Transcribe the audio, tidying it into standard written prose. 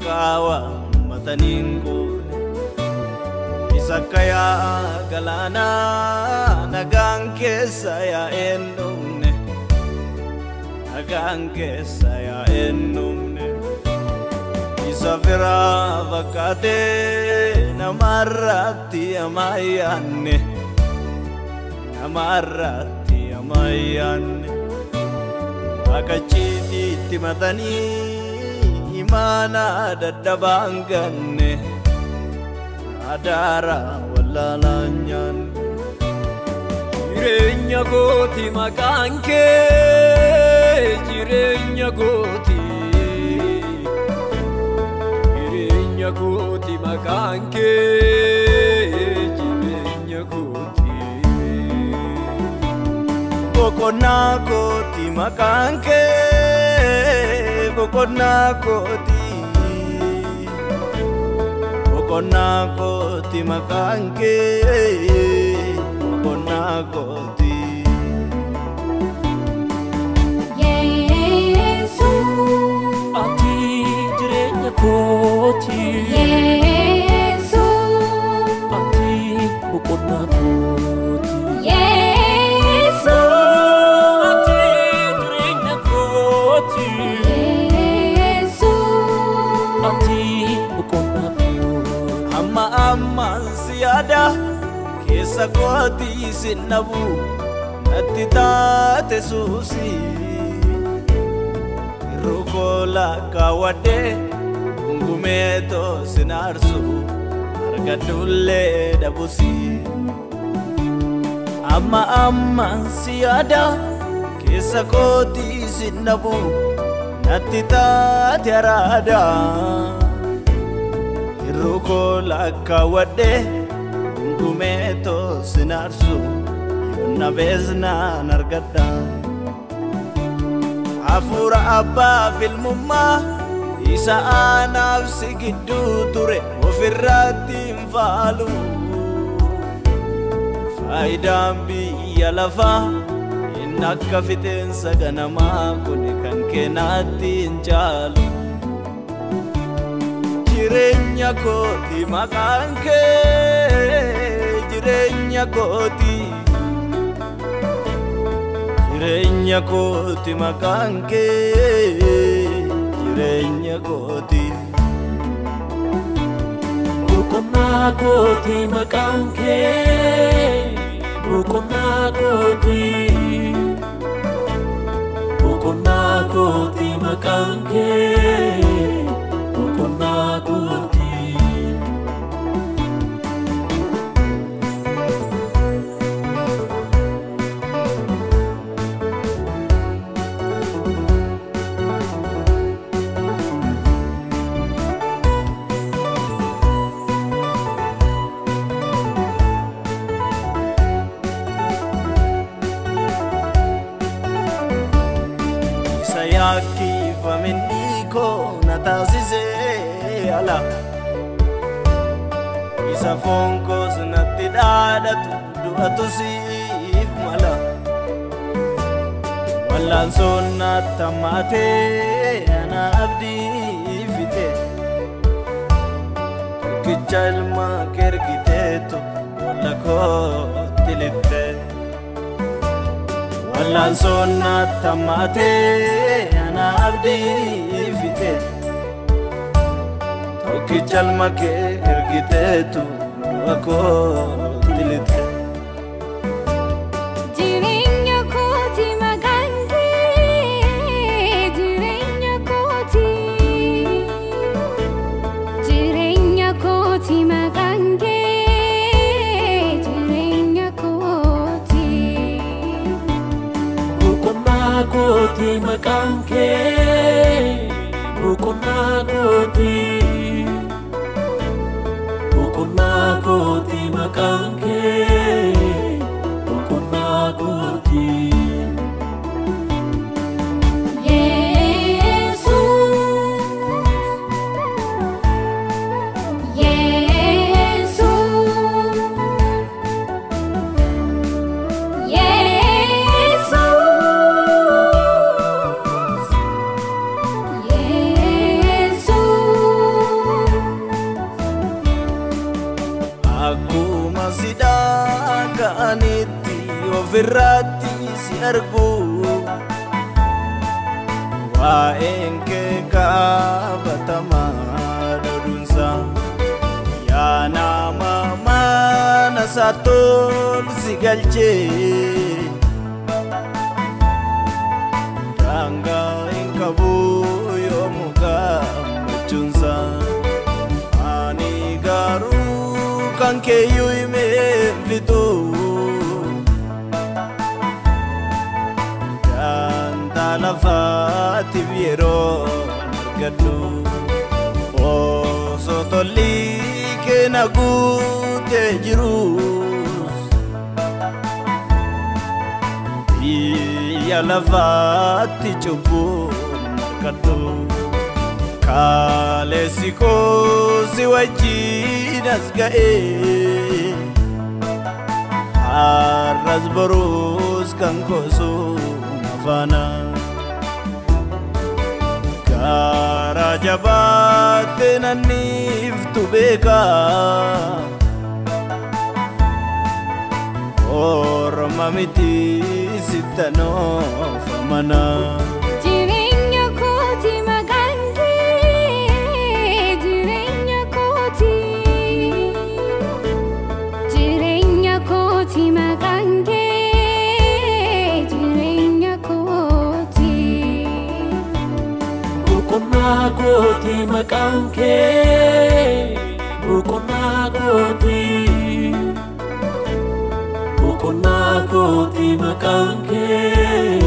makawa mataningo Isakaya galana nagangke saya enumne nagangke saya enumne Isafira vakate namarati amayanne namarati amayanne Akachiti timatani imana dadabangganne adara wallalanyan jirenya goti makanke jirenya goti makanke jirenya goti bokona goti makanke bokona goti makanke bokona goti Yesu ati jirenya goti Yesu ati bokona goti Yesu ati jirenya goti Yesu ati bokona Amma siada kesa koti sinabu natti taate susi rukola kawade ngumeto sinarsu argadulle dabusi amma siada kesa koti sinabu natti taate arada Rukola kawade ngumeto sinarsu yonna bezna nargada Afura abba filmumma isa anaf sigiddu ture ofirratti infalu faidaan biyya lafa innakka fixeensa ganamaa kuni kan keenaatti hin caalu Jirenya koti makanke jirenya koti makanke jirenya koti bokona goti makanke bokona goti makanke bokona goti Sayaki famindiko natasize ala Isa fonkos natti dadatu du'atu siif mala Wallaan sonna tamate ana abdi fite Tokkicha ilma kergiteetu walla kootti lifte Wallaan sonna tamate ana abdi fite Tokkicha ilma kergiteetu du'a kootti lifte Jirenya koti makanke jirenya koti makanke jirenya koti bokona goti makanke bokona goti makanke bokona goti Yesu Yesu Yesu ofirratti si argu waa'een kee qabatamaa dhodunsa yaa nama mana isaa tol si galchee daangaa hin qabu yoomuu gammachuunsa ani garuu kan keeyyuu himeen fixu ganda lafaatiif yeroo argadhu osoo tolli kee na guutee jirus biyya lafaatti cubbuun argadhu kaleessi koo si wajjin as ga'ee har'as boruus kan koosu nafaana gaara jabaattee nanniiftu beeka orma miti sittanoof amana. Jireenya kooti maqaan kee jireenya kooti jireenya kooti maqaan kee jireenya kooti Boqonnaa kooti maqaan kee boqonnaa kooti boqonnaa kooti maqaan kee